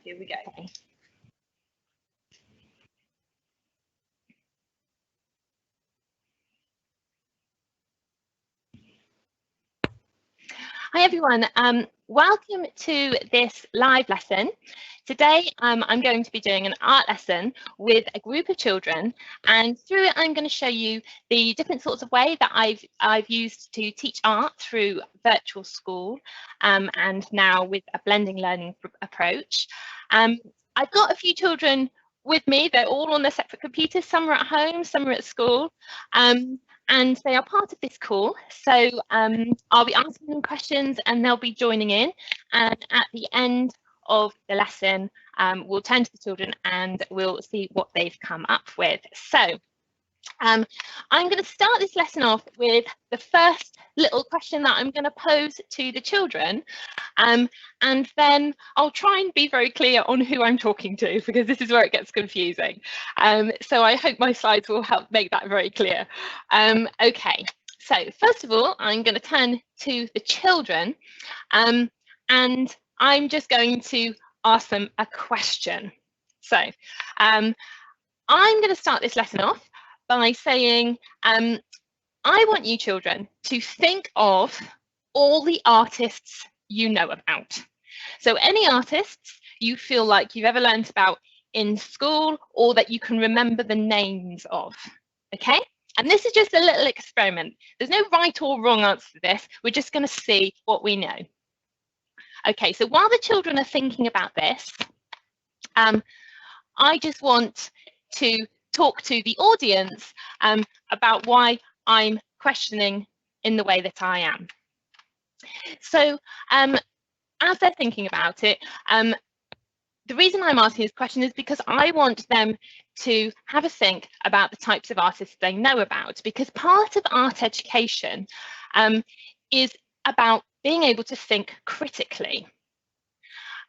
here we go. Okay. Hi everyone, welcome to this live lesson. Today I'm going to be doing an art lesson with a group of children, and through it I'm going to show you the different sorts of way that I've used to teach art through virtual school and now with a blending learning approach. I've got a few children with me. They're all on their separate computers. Some are at home, some are at school. And they are part of this call. So I'll be asking them questions and they'll be joining in. And at the end of the lesson, we'll turn to the children and we'll see what they've come up with. So I'm going to start this lesson off with the first little question that I'm going to pose to the children. And then I'll try and be very clear on who I'm talking to, because this is where it gets confusing. So I hope my slides will help make that very clear. Okay, so first of all, I'm going to turn to the children and I'm just going to ask them a question. So I'm going to start this lesson off by saying, I want you children to think of all the artists you know about. So any artists you feel like you've ever learned about in school or that you can remember the names of, okay? And this is just a little experiment. There's no right or wrong answer to this. We're just going to see what we know. Okay, so while the children are thinking about this, I just want to talk to the audience about why I'm questioning in the way that I am. So as they're thinking about it, the reason I'm asking this question is because I want them to have a think about the types of artists they know about, because part of art education is about being able to think critically.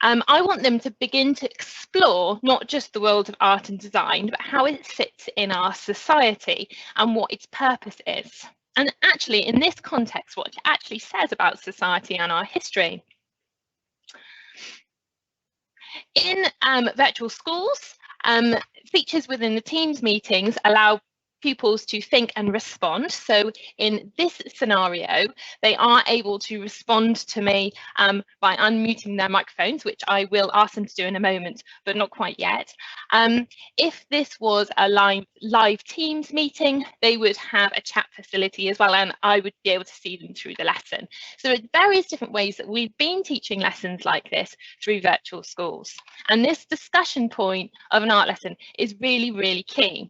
I want them to begin to explore not just the world of art and design, but how it fits in our society and what its purpose is. And actually, in this context, what it actually says about society and our history. In virtual schools, features within the Teams meetings allow pupils to think and respond. So in this scenario, they are able to respond to me by unmuting their microphones, which I will ask them to do in a moment, but not quite yet. If this was a live Teams meeting, they would have a chat facility as well, and I would be able to see them through the lesson. So it's various different ways that we've been teaching lessons like this through virtual schools. And this discussion point of an art lesson is really, really key.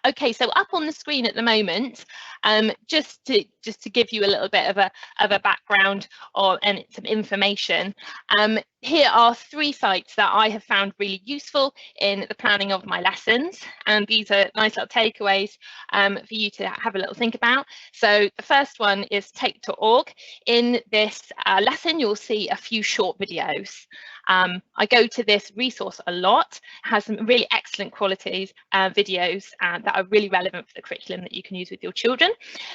Okay, so up on the screen at the moment, just to give you a little bit of a background and some information, here are 3 sites that I have found really useful in the planning of my lessons, and these are nice little takeaways for you to have a little think about. So the first one is take.org. In this lesson, you'll see a few short videos. I go to this resource a lot. It has some really excellent qualities videos that are really relevant for the curriculum that you can use with your children.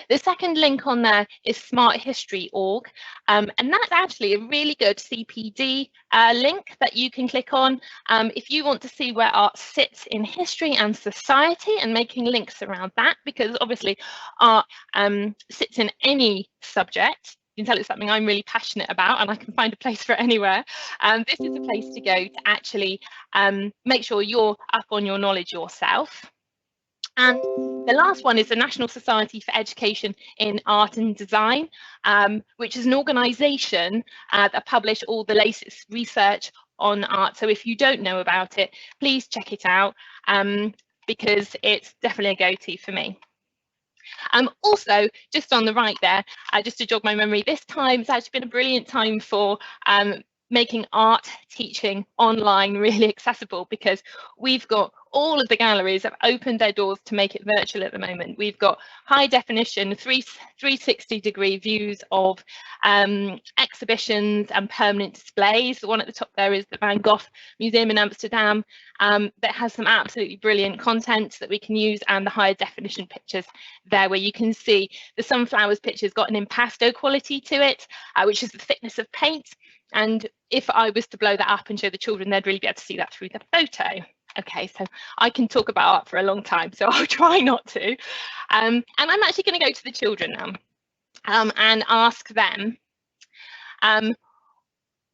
The second link on there is smarthistory.org, and that's actually a really good CPD link that you can click on if you want to see where art sits in history and society, and making links around that, because obviously art sits in any subject. You can tell it's something I'm really passionate about, and I can find a place for it anywhere. This is a place to go to actually make sure you're up on your knowledge yourself. And the last one is the National Society for Education in Art and Design, which is an organisation that publish all the latest research on art. So if you don't know about it, please check it out, because it's definitely a go-to for me. Also, just on the right there, just to jog my memory, this time it's actually been a brilliant time for making art teaching online really accessible, because we've got all of the galleries have opened their doors to make it virtual at the moment. We've got high definition 360-degree views of exhibitions and permanent displays. The one at the top there is the Van Gogh Museum in Amsterdam that has some absolutely brilliant content that we can use, and the higher definition pictures there, where you can see the sunflowers picture's got an impasto quality to it, which is the thickness of paint. And if I was to blow that up and show the children, they'd really be able to see that through the photo. Okay, so I can talk about art for a long time, so I'll try not to. And I'm actually going to go to the children now and ask them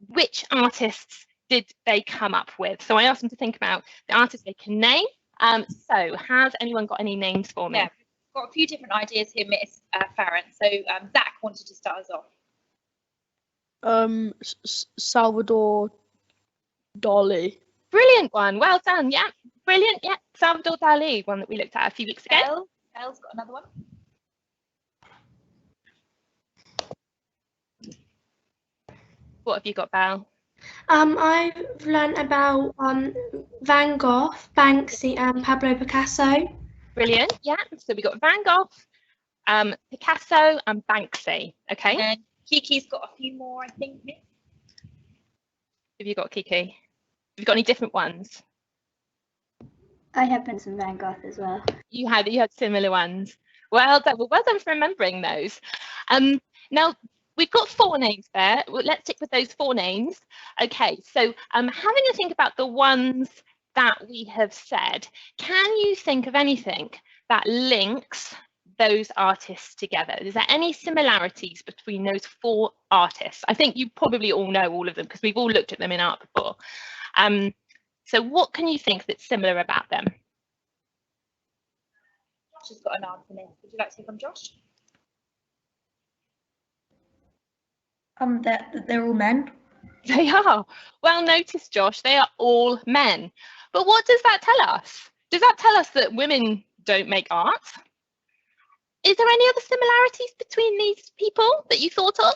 which artists did they come up with. So I asked them to think about the artists they can name. So has anyone got any names for me? Yeah, we've got a few different ideas here, Miss Farron. So Zach wanted to start us off. Salvador Dali. Brilliant one. Well done. Yeah, brilliant. Yeah, Salvador Dali, one that we looked at a few weeks ago. Belle's got another one. What have you got, Belle? I've learnt about Van Gogh, Banksy, and Pablo Picasso. Brilliant. Yeah. So we got Van Gogh, Picasso, and Banksy. Okay. And Kiki's got a few more, I think. Have you got Kiki? Have you got any different ones? I have Vincent Van Gogh as well. You had similar ones. Well done. Well done for remembering those. Now we've got 4 names there. Well, let's stick with those 4 names. Okay. So having a think about the ones that we have said, can you think of anything that links those artists together? Is there any similarities between those 4 artists? I think you probably all know all of them because we've all looked at them in art before. So what can you think that's similar about them? Josh has got an answer there. Would you like to hear from Josh? They're all men. They are. Well noticed, Josh. They are all men. But what does that tell us? Does that tell us that women don't make art? Is there any other similarities between these people that you thought of?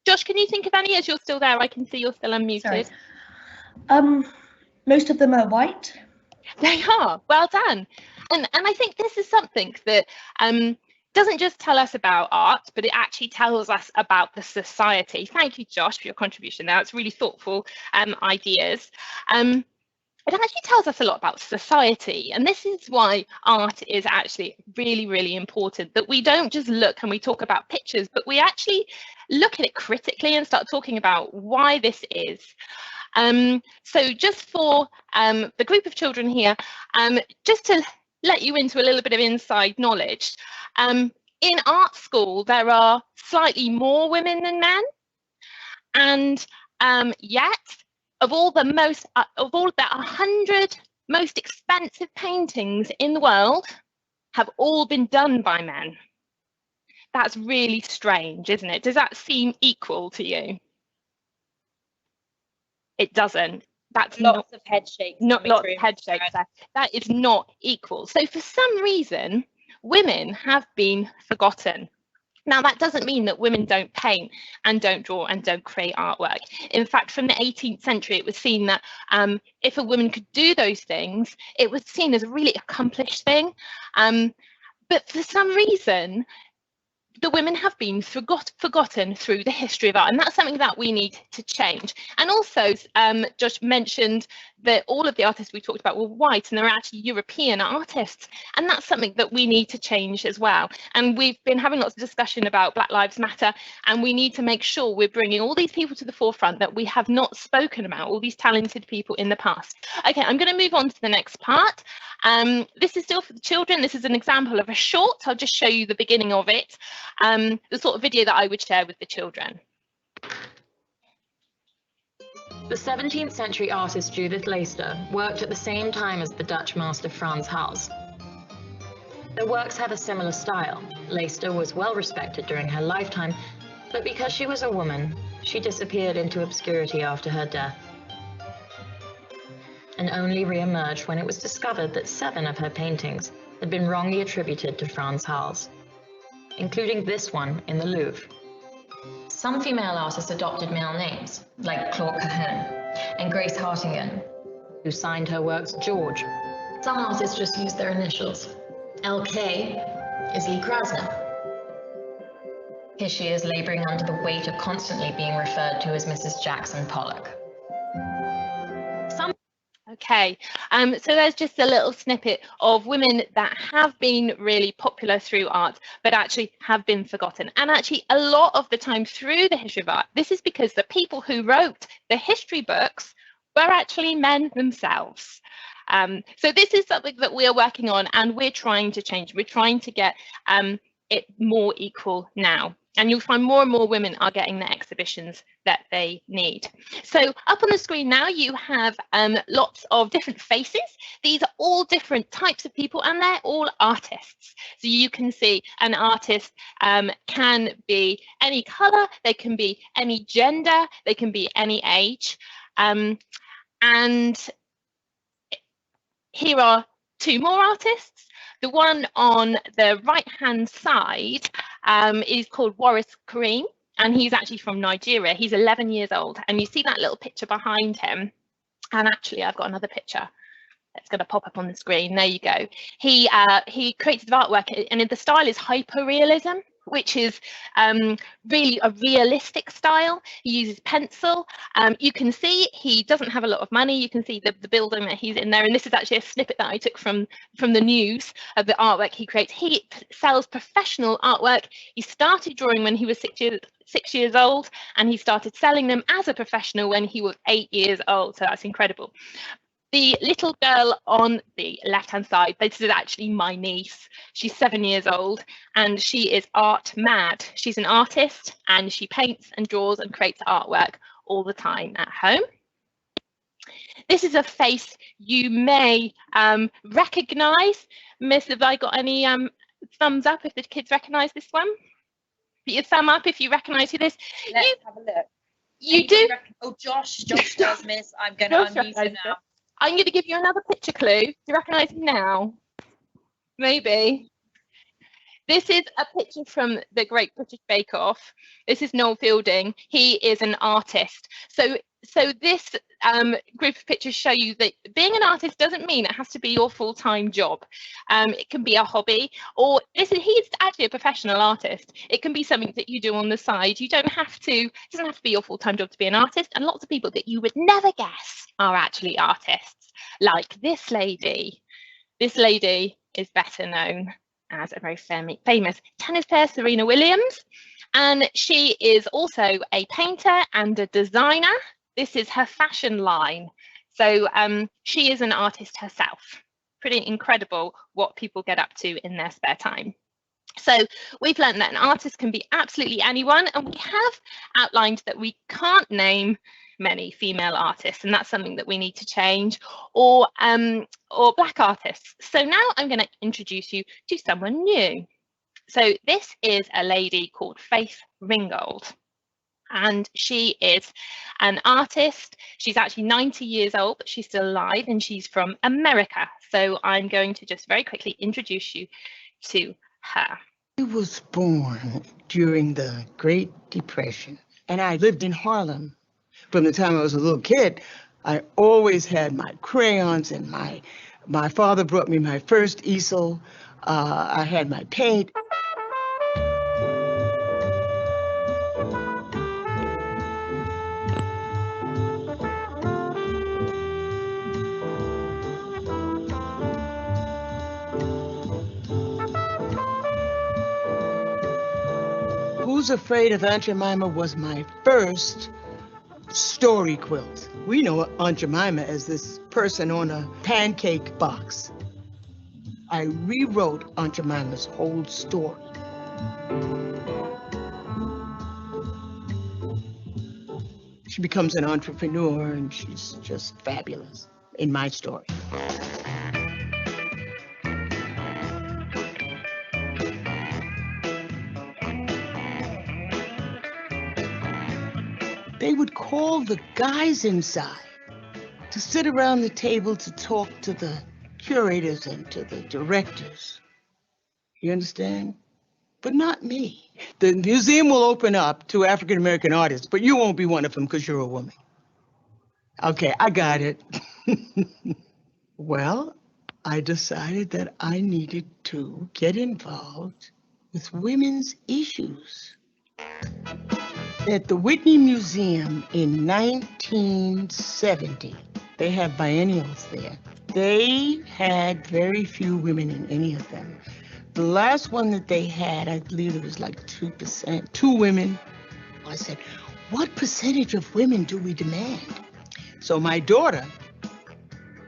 Josh, can you think of any as you're still there? I can see you're still unmuted. Sorry. Most of them are white. They are. Well done. And I think this is something that doesn't just tell us about art, but it actually tells us about the society. Thank you, Josh, for your contribution there. It's really thoughtful ideas. It actually tells us a lot about society, and this is why art is actually really, really important, that we don't just look and we talk about pictures, but we actually look at it critically and start talking about why this is. So just for the group of children here, just to let you into a little bit of inside knowledge, in art school there are slightly more women than men, and yet of all the 100 most expensive paintings in the world have all been done by men. That's really strange, isn't it? Does that seem equal to you? It doesn't. That's lots of head shakes. Not lots of head shakes there. That is not equal. So for some reason, women have been forgotten. Now, that doesn't mean that women don't paint and don't draw and don't create artwork. In fact, from the 18th century, it was seen that if a woman could do those things, it was seen as a really accomplished thing. But for some reason, the women have been forgotten through the history of art, and that's something that we need to change. And also, Josh mentioned that all of the artists we talked about were white, and they're actually European artists, and that's something that we need to change as well. And we've been having lots of discussion about Black Lives Matter, and we need to make sure we're bringing all these people to the forefront that we have not spoken about, all these talented people in the past. Okay, I'm going to move on to the next part. This is still for the children. This is an example of a short. I'll just show you the beginning of it. The sort of video that I would share with the children. The 17th century artist Judith Leyster worked at the same time as the Dutch master Frans Hals. Their works have a similar style. Leyster was well respected during her lifetime, but because she was a woman, she disappeared into obscurity after her death, and only re-emerged when it was discovered that 7 of her paintings had been wrongly attributed to Frans Hals, including this one in the Louvre. Some female artists adopted male names, like Claude Cahun and Grace Hartingen, who signed her works George. Some artists just used their initials. LK is Lee Krasner. Here she is laboring under the weight of constantly being referred to as Mrs. Jackson Pollock. Okay, so there's just a little snippet of women that have been really popular through art, but actually have been forgotten. And actually, a lot of the time through the history of art, this is because the people who wrote the history books were actually men themselves. So this is something that we're working on, and we're trying to change. We're trying to get it more equal now. And you'll find more and more women are getting the exhibitions that they need. So up on the screen now, you have lots of different faces. These are all different types of people, and they're all artists. So you can see an artist can be any color, they can be any gender, they can be any age. And here are two more artists. The one on the right-hand side is called Waris Kareem, and he's actually from Nigeria. He's 11 years old, and you see that little picture behind him. And actually, I've got another picture that's going to pop up on the screen. There you go. He creates artwork, and the style is hyperrealism, which is really a realistic style. He uses pencil. You can see he doesn't have a lot of money. You can see the building that he's in there. And this is actually a snippet that I took from the news of the artwork he creates. He sells professional artwork. He started drawing when he was 6 years old, and he started selling them as a professional when he was 8 years old. So that's incredible. The little girl on the left-hand side, this is actually my niece. She's 7 years old, and she is art mad. She's an artist, and she paints and draws and creates artwork all the time at home. This is a face you may recognise. Miss, have I got any thumbs up if the kids recognise this one? Put your thumb up if you recognise who this is. Let's have a look. You do? Oh, Josh does, Miss. I'm going to unmute her now. I'm going to give you another picture clue. Do you recognise him now? Maybe. This is a picture from the Great British Bake Off. This is Noel Fielding. He is an artist. So this group of pictures show you that being an artist doesn't mean it has to be your full-time job. It can be a hobby, or he's actually a professional artist. It can be something that you do on the side. You don't have to, it doesn't have to be your full-time job to be an artist. And lots of people that you would never guess are actually artists, like this lady. This lady is better known as a very famous tennis player, Serena Williams. And she is also a painter and a designer. This is her fashion line. So she is an artist herself. Pretty incredible what people get up to in their spare time. So we've learned that an artist can be absolutely anyone, and we have outlined that we can't name many female artists, and that's something that we need to change, or black artists. So now I'm going to introduce you to someone new. So this is a lady called Faith Ringgold, and she is an artist. She's actually 90 years old, but she's still alive, and she's from America. So I'm going to just very quickly introduce you to her. I was born during the Great Depression, and I lived in Harlem. From the time I was a little kid, I always had my crayons, and my father brought me my first easel. I had my paint. Who's Afraid of Aunt Jemima was my first story quilt. We know Aunt Jemima as this person on a pancake box. I rewrote Aunt Jemima's whole story. She becomes an entrepreneur, and she's just fabulous in my story. They would call the guys inside to sit around the table to talk to the curators and to the directors. You understand? But not me. The museum will open up to African-American artists, but you won't be one of them because you're a woman. Okay, I got it. Well, I decided that I needed to get involved with women's issues. At the Whitney Museum in 1970, They have biennials there. They had very few women in any of them. The last one that they had, I believe it was like 2%, 2 women. I said, what percentage of women do we demand? So my daughter,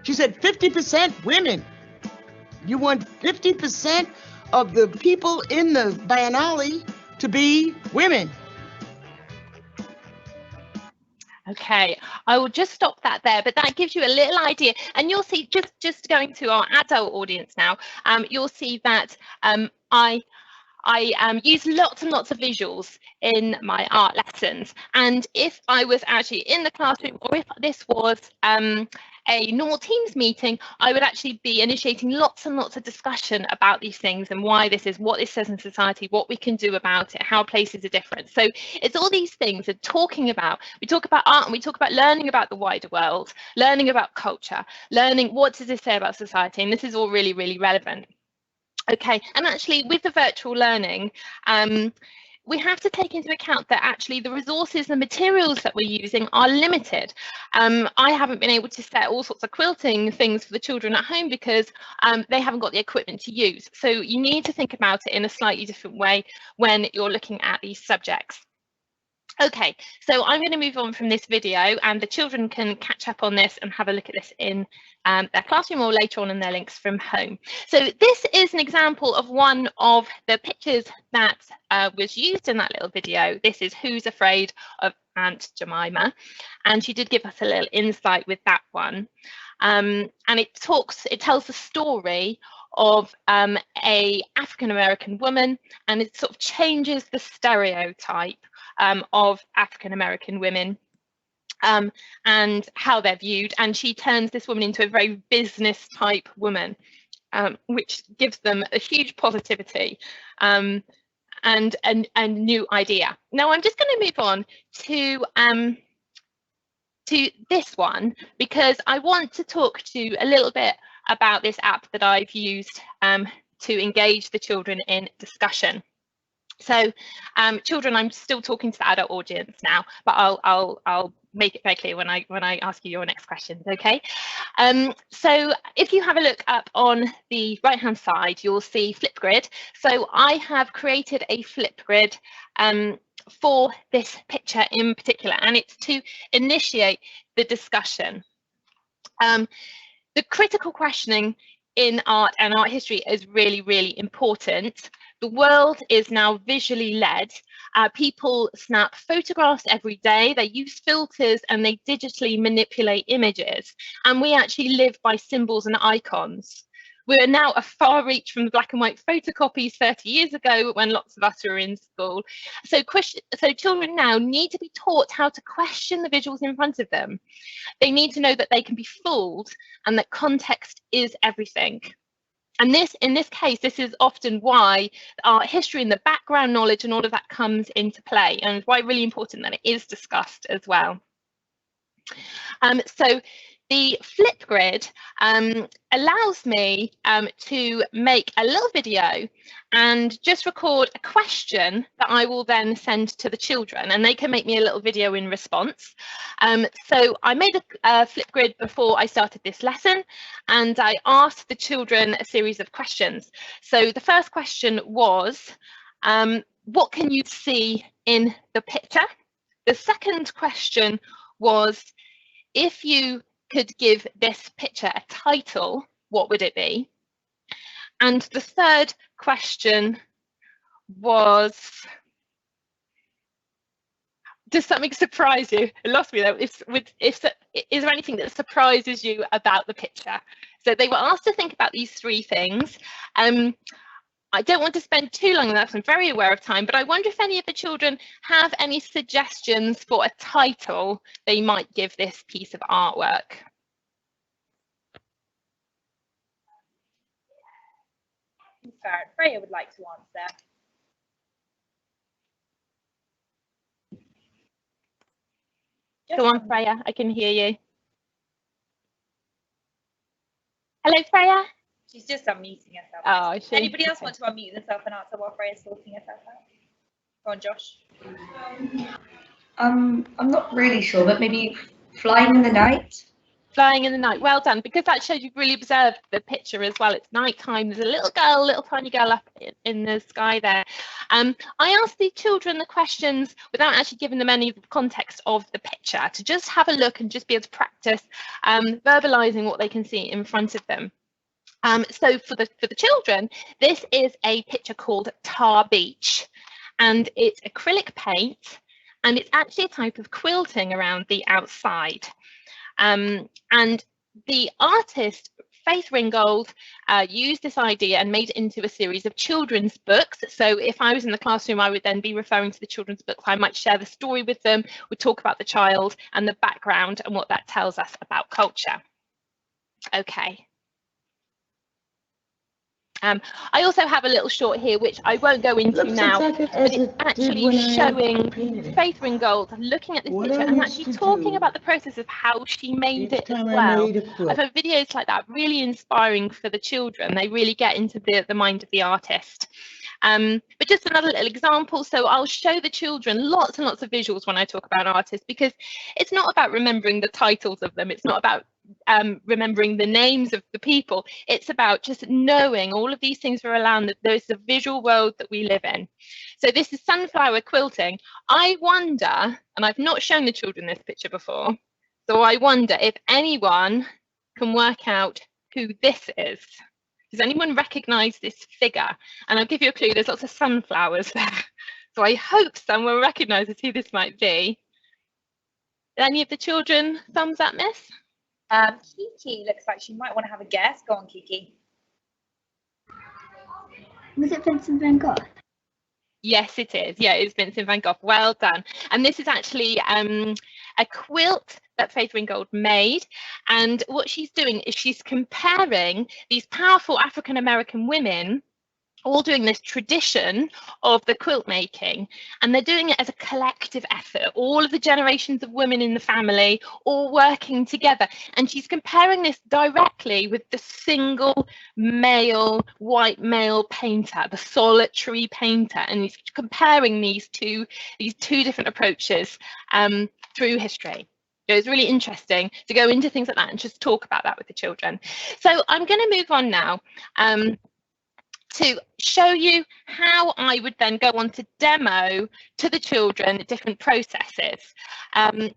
she said 50% women. You want 50% of the people in the biennale to be women. Okay, I will just stop that there, but that gives you a little idea, and you'll see, just going to our adult audience now, you'll see that I use lots and lots of visuals in my art lessons, and if I was actually in the classroom, or if this was a normal Teams meeting, I would actually be initiating lots and lots of discussion about these things and why this is, what this says in society, what we can do about it, how places are different. So it's all these things that talking about, we talk about art and we talk about learning about the wider world, learning about culture, learning what does this say about society, and this is all really, really relevant. Okay, and actually with the virtual learning, we have to take into account that actually the resources and materials that we're using are limited. I haven't been able to set all sorts of quilting things for the children at home because they haven't got the equipment to use. So you need to think about it in a slightly different way when you're looking at these subjects. Okay, so I'm going to move on from this video, and the children can catch up on this and have a look at this in their classroom or later on in their links from home. So this is an example of one of the pictures that was used in that little video. This is Who's Afraid of Aunt Jemima, and she did give us a little insight with that one. And it tells the story of a African-American woman, and it sort of changes the stereotype of African-American women and how they're viewed, and she turns this woman into a very business type woman, which gives them a huge positivity and a new idea. Now I'm just going to move on to this one because I want to talk to you a little bit about this app that I've used to engage the children in discussion. So children, I'm still talking to the adult audience now, but I'll make it very clear when I ask you your next questions, okay? So if you have a look up on the right hand side, you'll see Flipgrid. So I have created a Flipgrid for this picture in particular, and it's to initiate the discussion. The critical questioning in art and art history is really, really important. The world is now visually led. People snap photographs every day, they use filters and they digitally manipulate images. And we actually live by symbols and icons. We're now a far reach from the black and white photocopies 30 years ago when lots of us were in school. So children now need to be taught how to question the visuals in front of them. They need to know that they can be fooled and that context is everything. And in this case, this is often why art history and the background knowledge and all of that comes into play, and why really important that it is discussed as well. So the Flipgrid allows me to make a little video and just record a question that I will then send to the children, and they can make me a little video in response. So I made a Flipgrid before I started this lesson, and I asked the children a series of questions. So the first question was, what can you see in the picture? The second question was, if you could give this picture a title, what would it be? And the third question was, does something surprise you? It lost me though. Is there anything that surprises you about the picture? So they were asked to think about these three things. I don't want to spend too long on that, I'm very aware of time, but I wonder if any of the children have any suggestions for a title they might give this piece of artwork. Freya would like to answer. Go on, Freya, I can hear you. Hello, Freya. She's just unmuting herself. Oh, is she? Anybody else want to unmute themselves and answer while Freya's sorting herself out? Go on, Josh. I'm not really sure, but maybe flying in the night. Flying in the night. Well done, because that shows you've really observed the picture as well. It's nighttime. There's a little girl, little tiny girl up in the sky there. I asked the children the questions without actually giving them any context of the picture, to just have a look and just be able to practice verbalizing what they can see in front of them. So for the children, this is a picture called Tar Beach, and it's acrylic paint, and it's actually a type of quilting around the outside. And the artist Faith Ringgold used this idea and made it into a series of children's books. So if I was in the classroom, I would then be referring to the children's books. I might share the story with them, would talk about the child and the background and what that tells us about culture. Okay. I also have a little short here, which I won't go into now, but it's actually showing Faith Ringgold looking at this picture and actually talking about the process of how she made it as well. I've had videos like that, really inspiring for the children. They really get into the mind of the artist. But just another little example, so I'll show the children lots and lots of visuals when I talk about artists, because it's not about remembering the titles of them, it's not about remembering the names of the people, it's about just knowing all of these things are around, that there's a visual world that we live in. So this is sunflower quilting. I wonder, and I've not shown the children this picture before, so I wonder if anyone can work out who this is. Does anyone recognise this figure? And I'll give you a clue, there's lots of sunflowers there. So I hope someone recognises who this might be. Any of the children thumbs up, miss? Kiki looks like she might want to have a guess. Go on, Kiki. Was it Vincent van Gogh? Yes, it is. Yeah, it's Vincent van Gogh. Well done. And this is actually a quilt that Faith Ringgold made. And what she's doing is she's comparing these powerful African American women, all doing this tradition of the quilt making, and they're doing it as a collective effort, all of the generations of women in the family all working together, and she's comparing this directly with the single male white male painter, the solitary painter, and he's comparing these two different approaches through history. So it's really interesting to go into things like that and just talk about that with the children. So I'm going to move on now to show you how I would then go on to demo to the children different processes.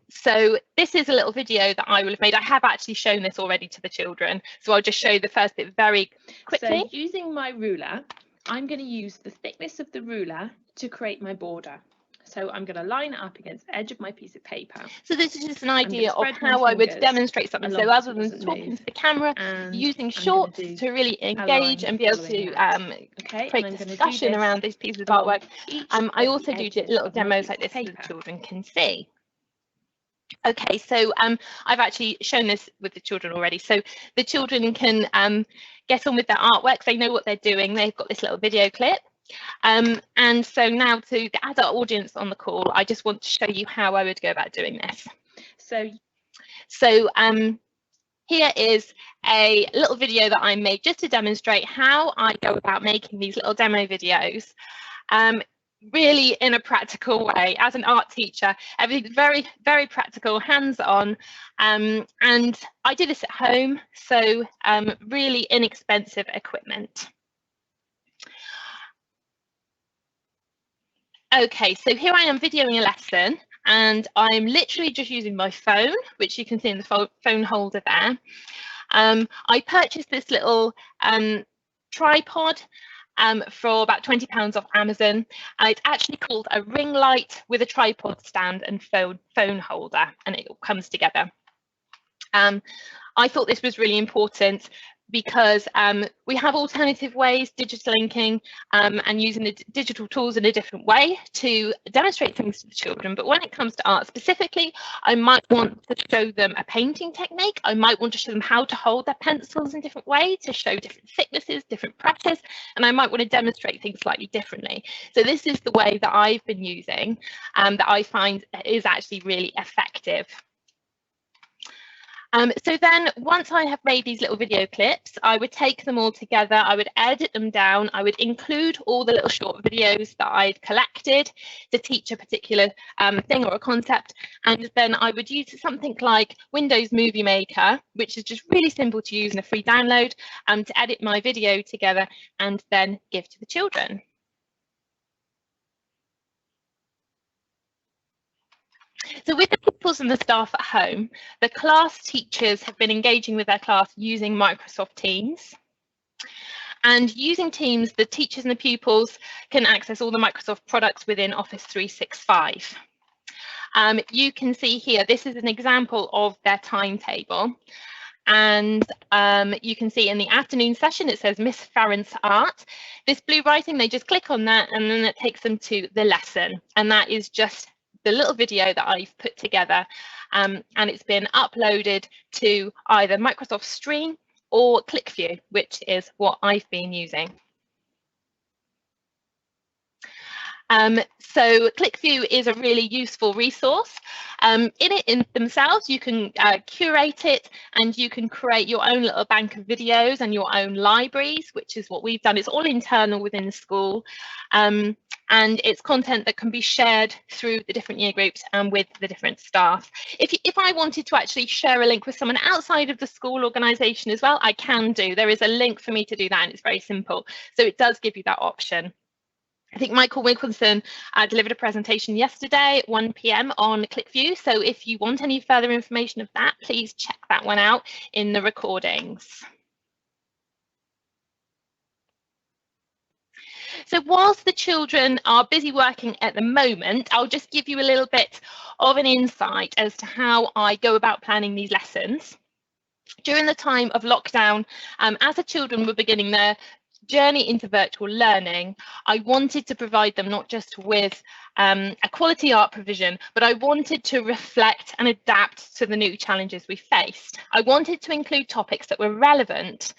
So this is a little video that I will have made. I have actually shown this already to the children, so I'll just show you the first bit very quickly. So using my ruler, I'm going to use the thickness of the ruler to create my border. So I'm going to line it up against the edge of my piece of paper. So this is just an idea of how I would demonstrate something. So other than talking to the camera, using shorts to really engage and be able to create discussion around these pieces of artwork. I also do little demos like this so the children can see. Okay, so I've actually shown this with the children already. So the children can get on with their artwork. They know what they're doing. They've got this little video clip. And so now to the adult audience on the call, I just want to show you how I would go about doing this. So here is a little video that I made just to demonstrate how I go about making these little demo videos. Really in a practical way. As an art teacher, everything's very, very practical, hands-on, and I did this at home, so really inexpensive equipment. Okay, so here I am videoing a lesson, and I'm literally just using my phone, which you can see in the phone holder there. I purchased this little tripod for about £20 off Amazon. It's actually called a ring light with a tripod stand and phone holder, and it all comes together. I thought this was really important because we have alternative ways, digital linking, and using the digital tools in a different way to demonstrate things to the children. But when it comes to art specifically, I might want to show them a painting technique. I might want to show them how to hold their pencils in different ways, to show different thicknesses, different presses, and I might want to demonstrate things slightly differently. So this is the way that I've been using that I find is actually really effective. So then once I have made these little video clips, I would take them all together, I would edit them down, I would include all the little short videos that I'd collected to teach a particular thing or a concept, and then I would use something like Windows Movie Maker, which is just really simple to use and a free download, to edit my video together and then give to the children. So with the pupils and the staff at home, the class teachers have been engaging with their class using Microsoft Teams. And using Teams, the teachers and the pupils can access all the Microsoft products within Office 365. You can see here, this is an example of their timetable. And you can see in the afternoon session, it says Miss Farrant's Art. This blue writing, they just click on that and then it takes them to the lesson. And that is just the little video that I've put together, and it's been uploaded to either Microsoft Stream or ClickView, which is what I've been using. So ClickView is a really useful resource. In themselves, you can curate it and you can create your own little bank of videos and your own libraries, which is what we've done. It's all internal within the school. And it's content that can be shared through the different year groups and with the different staff. If I wanted to actually share a link with someone outside of the school organisation as well, I can do. There is a link for me to do that and it's very simple. So it does give you that option. I think Michael Wilkinson delivered a presentation yesterday at 1 p.m. on ClickView. So if you want any further information of that, please check that one out in the recordings. So whilst the children are busy working at the moment, I'll just give you a little bit of an insight as to how I go about planning these lessons. During the time of lockdown, as the children were beginning their journey into virtual learning, I wanted to provide them not just with a quality art provision, but I wanted to reflect and adapt to the new challenges we faced. I wanted to include topics that were relevant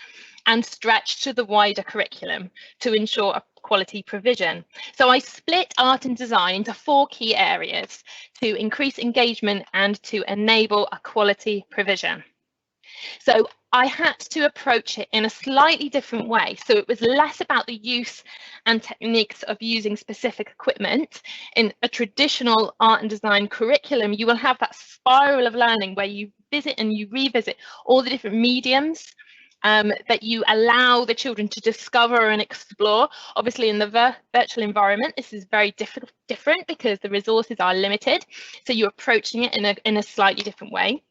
and stretch to the wider curriculum to ensure a quality provision. So I split art and design into 4 key areas to increase engagement and to enable a quality provision. So I had to approach it in a slightly different way. So it was less about the use and techniques of using specific equipment. In a traditional art and design curriculum, you will have that spiral of learning where you visit and you revisit all the different mediums that you allow the children to discover and explore. Obviously in the virtual environment, this is very different because the resources are limited. So you're approaching it in a slightly different way.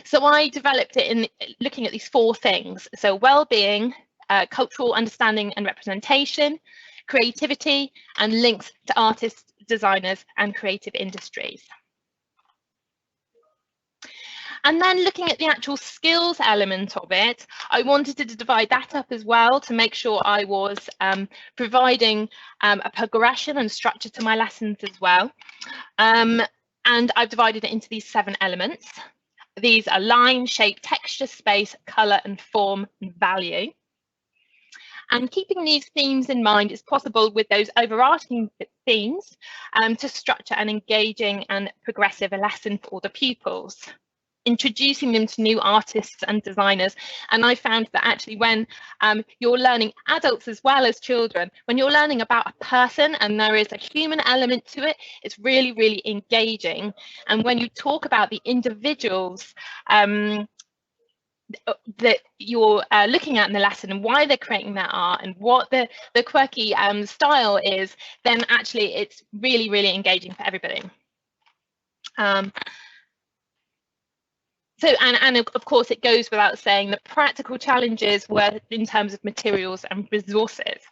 So I developed it in looking at these 4 things. So well-being, cultural understanding and representation, creativity, and links to artists, designers, and creative industries. And then looking at the actual skills element of it, I wanted to divide that up as well to make sure I was providing a progression and structure to my lessons as well. And I've divided it into these 7 elements. These are line, shape, texture, space, colour and form and value. And keeping these themes in mind is possible with those overarching themes to structure an engaging and progressive lesson for all the pupils, introducing them to new artists and designers. And I found that actually when you're learning adults as well as children, when you're learning about a person and there is a human element to it, it's really, really engaging. And when you talk about the individuals that you're looking at in the lesson and why they're creating that art and what the quirky style is, then actually it's really, really engaging for everybody. So, and of course, it goes without saying that practical challenges were in terms of materials and resources.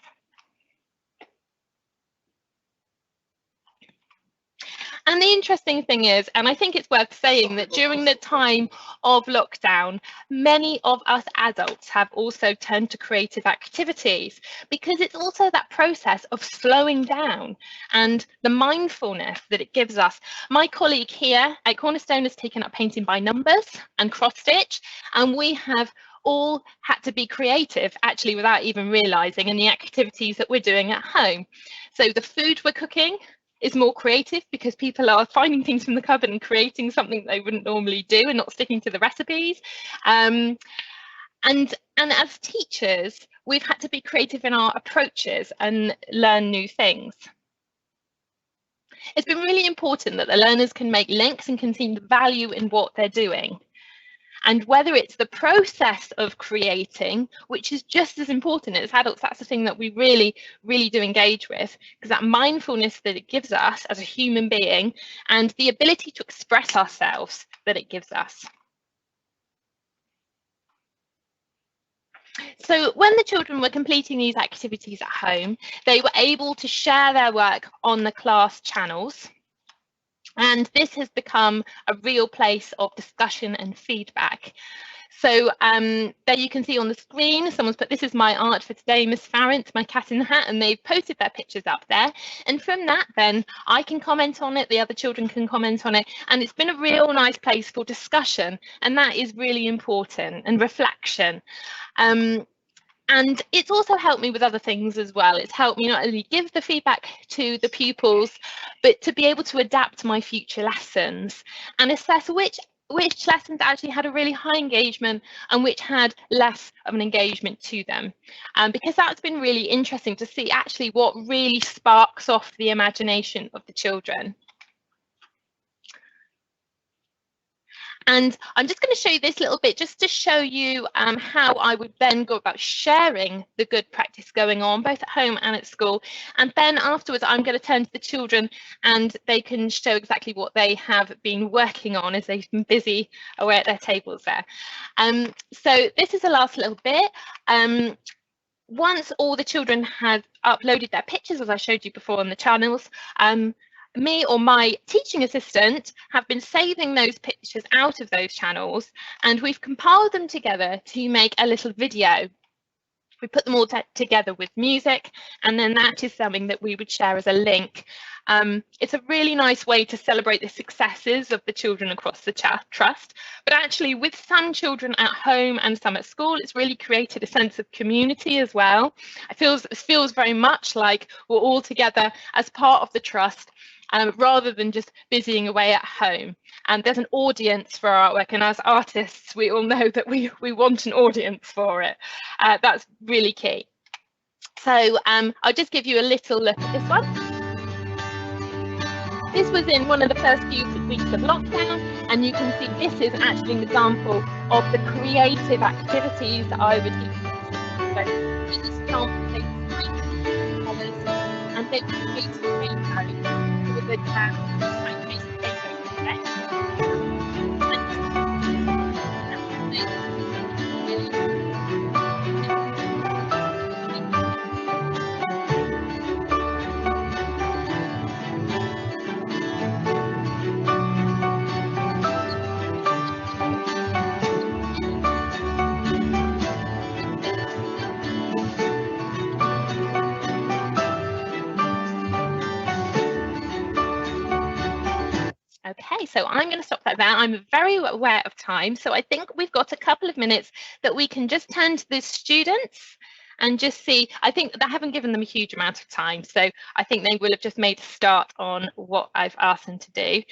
And the interesting thing is, and I think it's worth saying that during the time of lockdown, many of us adults have also turned to creative activities because it's also that process of slowing down and the mindfulness that it gives us. My colleague here at Cornerstone has taken up painting by numbers and cross stitch, and we have all had to be creative actually without even realizing in the activities that we're doing at home. So the food we're cooking is more creative because people are finding things from the cupboard and creating something they wouldn't normally do and not sticking to the recipes. And as teachers, we've had to be creative in our approaches and learn new things. It's been really important that the learners can make links and can see the value in what they're doing. And whether it's the process of creating, which is just as important as adults, that's the thing that we really, really do engage with, because that mindfulness that it gives us as a human being and the ability to express ourselves that it gives us. So when the children were completing these activities at home, they were able to share their work on the class channels. And this has become a real place of discussion and feedback. So there you can see on the screen, someone's put, "This is my art for today, Miss Farrant, my cat in the hat," and they've posted their pictures up there. And from that, then I can comment on it, the other children can comment on it, and it's been a real nice place for discussion, and that is really important, and reflection. And it's also helped me with other things as well. It's helped me not only give the feedback to the pupils, but to be able to adapt my future lessons and assess which lessons actually had a really high engagement and which had less of an engagement to them. Because that's been really interesting to see actually what really sparks off the imagination of the children. And I'm just going to show you this little bit just to show you how I would then go about sharing the good practice going on both at home and at school. And then afterwards, I'm going to turn to the children and they can show exactly what they have been working on as they've been busy away at their tables there. So this is the last little bit. Once all the children had uploaded their pictures, as I showed you before on the channels, me or my teaching assistant have been saving those pictures out of those channels, and we've compiled them together to make a little video. We put them all together with music, and then that is something that we would share as a link. It's a really nice way to celebrate the successes of the children across the trust, but actually with some children at home and some at school, it's really created a sense of community as well. It feels very much like we're all together as part of the trust, rather than just busying away at home. And there's an audience for our artwork, and as artists, we all know that we want an audience for it. That's really key. So I'll just give you a little look at this one. This was in one of the first few weeks of lockdown, and you can see this is actually an example of the creative activities that I would use. So these samples, and they create rainbows with the Okay, so I'm going to stop that there. I'm very aware of time, so I think we've got a couple of minutes that we can just turn to the students and just see. I think I haven't given them a huge amount of time, so I think they will have just made a start on what I've asked them to do.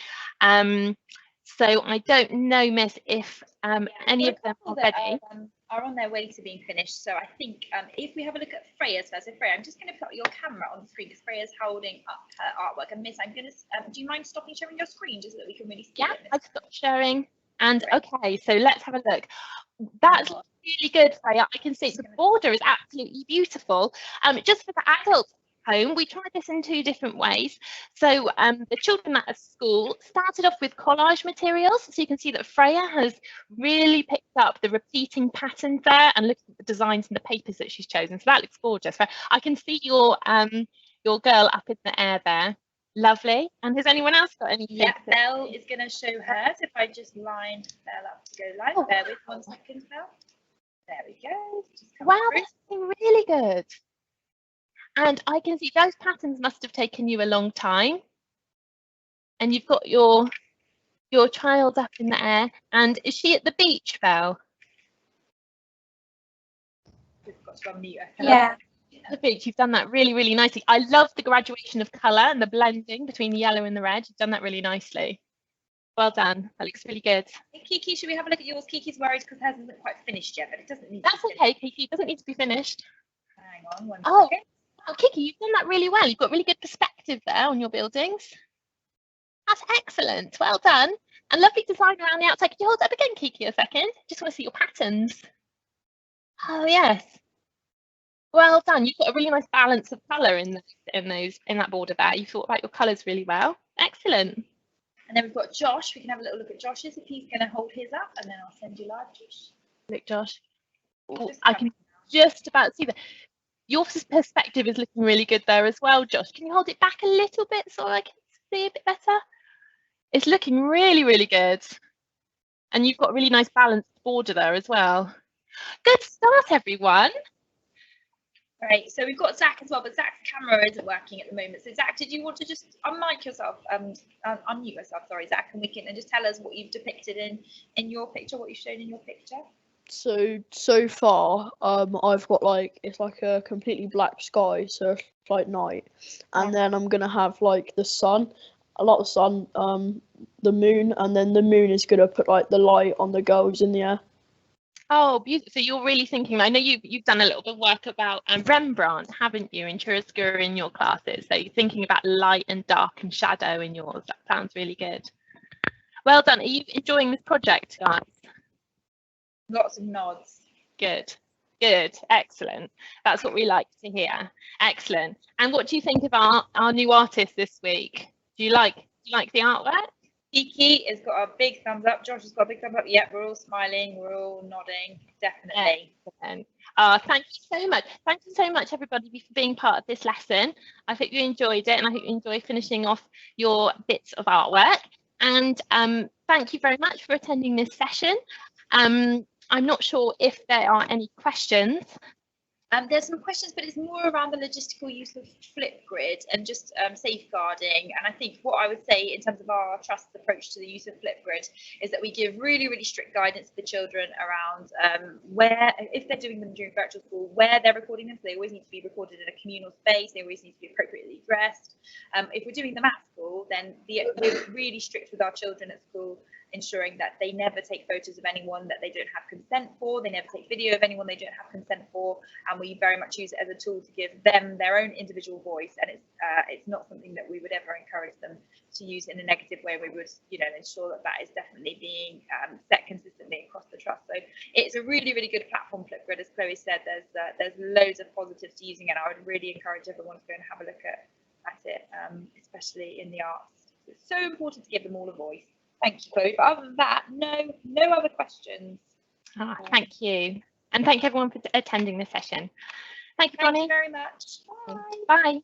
So I don't know, Miss, if any of them are ready. Are on their way to being finished. So I think if we have a look at Freya's first. So Freya, I'm just going to put your camera on the screen because Freya's holding up her artwork. And Miss, I'm going to, do you mind stopping sharing your screen just so that we can really see Yeah, it? I've stopped sharing. And okay, so let's have a look. That's really good, Freya. I can see the border is absolutely beautiful. Just for the adults at home, we tried this in 2 different ways. So the children at school started off with collage materials. So you can see that Freya has really picked up the repeating patterns there and looked at the designs and the papers that she's chosen. So that looks gorgeous. I can see your girl up in the air there. Lovely. And has anyone else got anything? Yeah, Belle is going to show hers. If I just line Belle up to go live. Oh. Bear with 1 second, Belle. There we go. Wow, that's really good. And I can see those patterns must have taken you a long time. And you've got your child up in the air. And is she at the beach, Belle? We've got to unmute her. Yeah. Perfect. You've done that really, really nicely. I love the graduation of colour and the blending between the yellow and the red. You've done that really nicely. Well done. That looks really good. Hey, Kiki, should we have a look at yours? Kiki's worried because hers isn't quite finished yet, but it doesn't need That's to be okay, Kiki. It doesn't need to be finished. Hang on one Oh, second. wow, Kiki, you've done that really well. You've got really good perspective there on your buildings. That's excellent. Well done. And lovely design around the outside. Could you hold up again, Kiki, a second? Just want to see your patterns. Oh, yes. Well done. You've got a really nice balance of colour in that border there. You thought about your colours really well. Excellent. And then we've got Josh. We can have a little look at Josh's if he's going to hold his up, and then I'll send you live, Josh. Look, Josh. Oh, Just I coming can just about see that. Your perspective is looking really good there as well, Josh. Can you hold it back a little bit so I can see a bit better? It's looking really, really good. And you've got a really nice balanced border there as well. Good start, everyone. Right, so we've got Zach as well, but Zach's camera isn't working at the moment. So Zach, did you want to just unmic yourself, unmute yourself, sorry, Zach, and we can just tell us what you've depicted in your picture, what you've shown in your picture? So far, I've got like, it's like a completely black sky, so it's like night, and then I'm gonna have like the sun, a lot of sun, the moon, and then the moon is gonna put like the light on the girls in the air. Oh, beautiful. So you're really thinking, I know you've done a little bit of work about Rembrandt, haven't you, in chiaroscuro in your classes? So you're thinking about light and dark and shadow in yours. That sounds really good. Well done. Are you enjoying this project, guys? Lots of nods. Good. Good. Excellent. That's what we like to hear. Excellent. And what do you think of our new artist this week? Do you like the artwork? Kiki has got a big thumbs up. Josh has got a big thumbs up. Yep, we're all smiling. We're all nodding. Definitely. Excellent. Thank you so much. Thank you so much, everybody, for being part of this lesson. I hope you enjoyed it, and I hope you enjoy finishing off your bits of artwork. And thank you very much for attending this session. I'm not sure if there are any questions. There's some questions, but it's more around the logistical use of Flipgrid and just safeguarding. And I think what I would say in terms of our trust's approach to the use of Flipgrid is that we give really, really strict guidance to the children around where, if they're doing them during virtual school, where they're recording them. So they always need to be recorded in a communal space. They always need to be appropriately dressed. If we're doing them at school, then we're really strict with our children at school, ensuring that they never take photos of anyone that they don't have consent for, they never take video of anyone they don't have consent for, and we very much use it as a tool to give them their own individual voice. And it's not something that we would ever encourage them to use in a negative way. We would, ensure that is definitely being set consistently across the trust. So it's a really, really good platform, Flipgrid. As Chloe said, there's loads of positives to using it. I would really encourage everyone to go and have a look at it, especially in the arts. It's so important to give them all a voice. Thank you, Chloe. But other than that, no other questions. Thank you. And thank everyone for attending the session. Thank you, Bonnie. Thank you very much. Bye. Bye.